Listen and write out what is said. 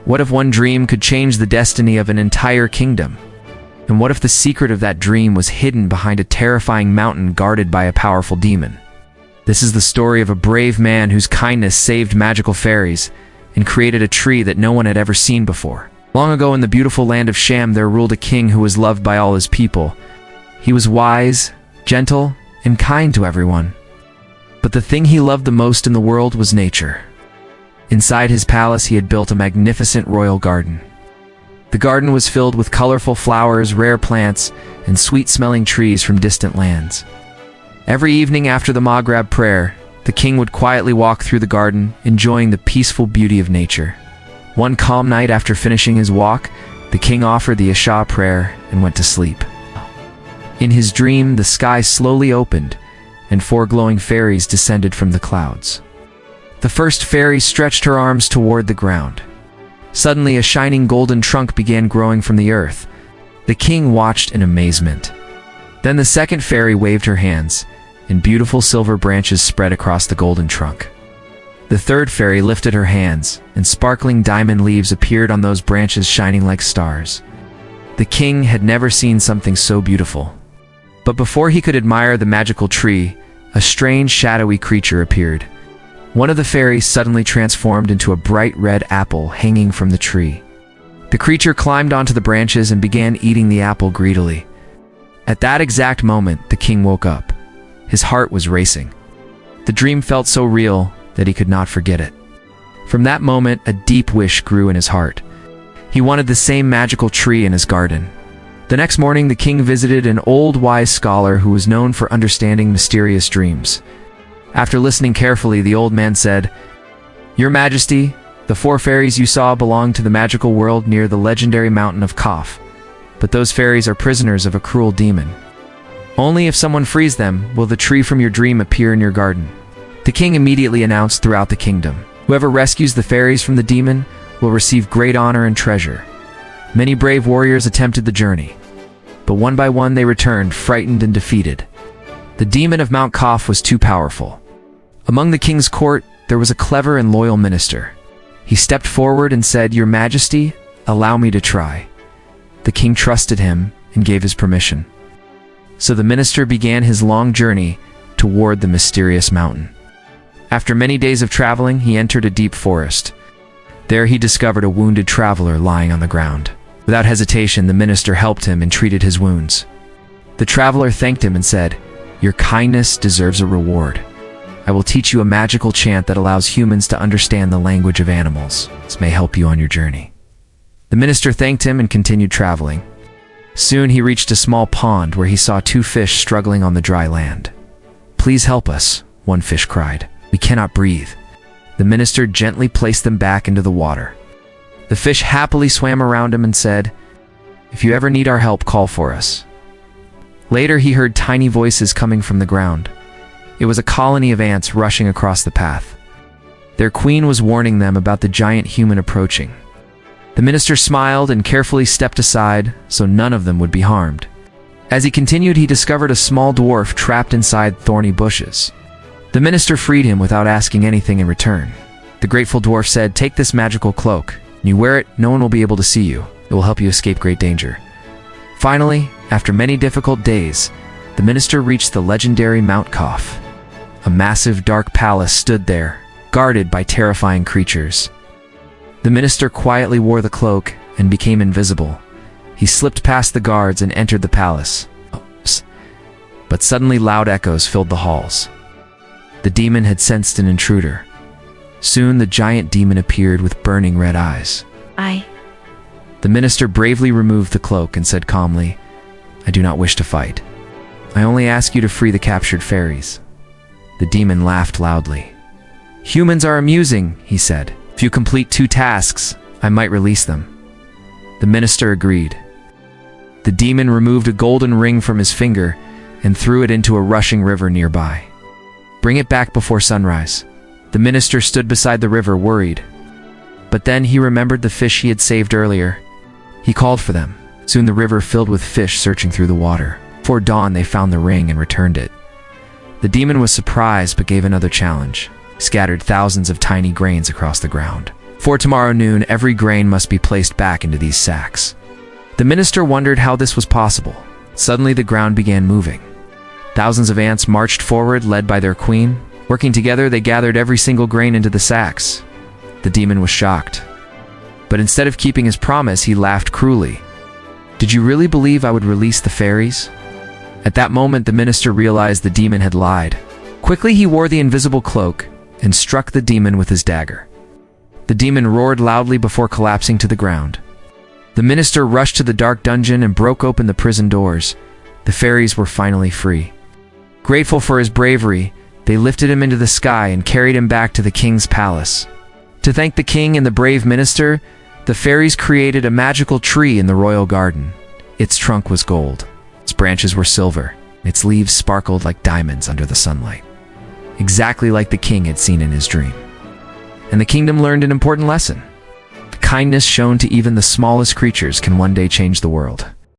What if one dream could change the destiny of an entire kingdom? And what if the secret of that dream was hidden behind a terrifying mountain guarded by a powerful demon? This is the story of a brave man whose kindness saved magical fairies and created a tree that no one had ever seen before. Long ago in the beautiful land of Sham, there ruled a king who was loved by all his people. He was wise, gentle, and kind to everyone. But the thing he loved the most in the world was nature. Inside his palace, he had built a magnificent royal garden. The garden was filled with colorful flowers, rare plants, and sweet-smelling trees from distant lands. Every evening after the Maghrib prayer, the king would quietly walk through the garden, enjoying the peaceful beauty of nature. One calm night after finishing his walk, the king offered the Isha prayer and went to sleep. In his dream, the sky slowly opened, and 4 glowing fairies descended from the clouds. The first fairy stretched her arms toward the ground. Suddenly, a shining golden trunk began growing from the earth. The king watched in amazement. Then the second fairy waved her hands, and beautiful silver branches spread across the golden trunk. The third fairy lifted her hands, and sparkling diamond leaves appeared on those branches, shining like stars. The king had never seen something so beautiful. But before he could admire the magical tree, a strange, shadowy creature appeared. One of the fairies suddenly transformed into a bright red apple hanging from the tree. The creature climbed onto the branches and began eating the apple greedily. At that exact moment, the king woke up. His heart was racing. The dream felt so real that he could not forget it. From that moment, a deep wish grew in his heart. He wanted the same magical tree in his garden. The next morning, the king visited an old wise scholar who was known for understanding mysterious dreams. After listening carefully, the old man said, "Your Majesty, the 4 fairies you saw belong to the magical world near the legendary mountain of Kaf. But those fairies are prisoners of a cruel demon. Only if someone frees them will the tree from your dream appear in your garden." The king immediately announced throughout the kingdom, "Whoever rescues the fairies from the demon will receive great honor and treasure." Many brave warriors attempted the journey, but one by one they returned, frightened and defeated. The demon of Mount Kaf was too powerful. Among the king's court, there was a clever and loyal minister. He stepped forward and said, "Your Majesty, allow me to try." The king trusted him and gave his permission. So the minister began his long journey toward the mysterious mountain. After many days of traveling, he entered a deep forest. There he discovered a wounded traveler lying on the ground. Without hesitation, the minister helped him and treated his wounds. The traveler thanked him and said, "Your kindness deserves a reward. I will teach you a magical chant that allows humans to understand the language of animals. This may help you on your journey." The minister thanked him and continued traveling. Soon he reached a small pond where he saw 2 fish struggling on the dry land. "Please help us," one fish cried. "We cannot breathe." The minister gently placed them back into the water. The fish happily swam around him and said, "If you ever need our help, call for us." Later he heard tiny voices coming from the ground. It was a colony of ants rushing across the path. Their queen was warning them about the giant human approaching. The minister smiled and carefully stepped aside so none of them would be harmed. As he continued, he discovered a small dwarf trapped inside thorny bushes. The minister freed him without asking anything in return. The grateful dwarf said, "Take this magical cloak. When you wear it, no one will be able to see you. It will help you escape great danger." Finally, after many difficult days, the minister reached the legendary Mount Kaf. A massive dark palace stood there, guarded by terrifying creatures. The minister quietly wore the cloak and became invisible. He slipped past the guards and entered the palace. But suddenly loud echoes filled the halls. The demon had sensed an intruder. Soon the giant demon appeared with burning red eyes. The minister bravely removed the cloak and said calmly, "I do not wish to fight. I only ask you to free the captured fairies." The demon laughed loudly. "Humans are amusing," he said. "If you complete 2 tasks, I might release them." The minister agreed. The demon removed a golden ring from his finger and threw it into a rushing river nearby. "Bring it back before sunrise." The minister stood beside the river, worried. But then he remembered the fish he had saved earlier. He called for them. Soon the river filled with fish searching through the water. Before dawn, they found the ring and returned it. The demon was surprised but gave another challenge. He scattered thousands of tiny grains across the ground. For tomorrow noon, every grain must be placed back into these sacks. The minister wondered how this was possible. Suddenly, the ground began moving. Thousands of ants marched forward, led by their queen. Working together, they gathered every single grain into the sacks. The demon was shocked. But instead of keeping his promise, he laughed cruelly. "Did you really believe I would release the fairies?" At that moment, the minister realized the demon had lied. Quickly, he wore the invisible cloak and struck the demon with his dagger. The demon roared loudly before collapsing to the ground. The minister rushed to the dark dungeon and broke open the prison doors. The fairies were finally free. Grateful for his bravery, they lifted him into the sky and carried him back to the king's palace. To thank the king and the brave minister, the fairies created a magical tree in the royal garden. Its trunk was gold, its branches were silver, its leaves sparkled like diamonds under the sunlight, exactly like the king had seen in his dream. And the kingdom learned an important lesson. The kindness shown to even the smallest creatures can one day change the world.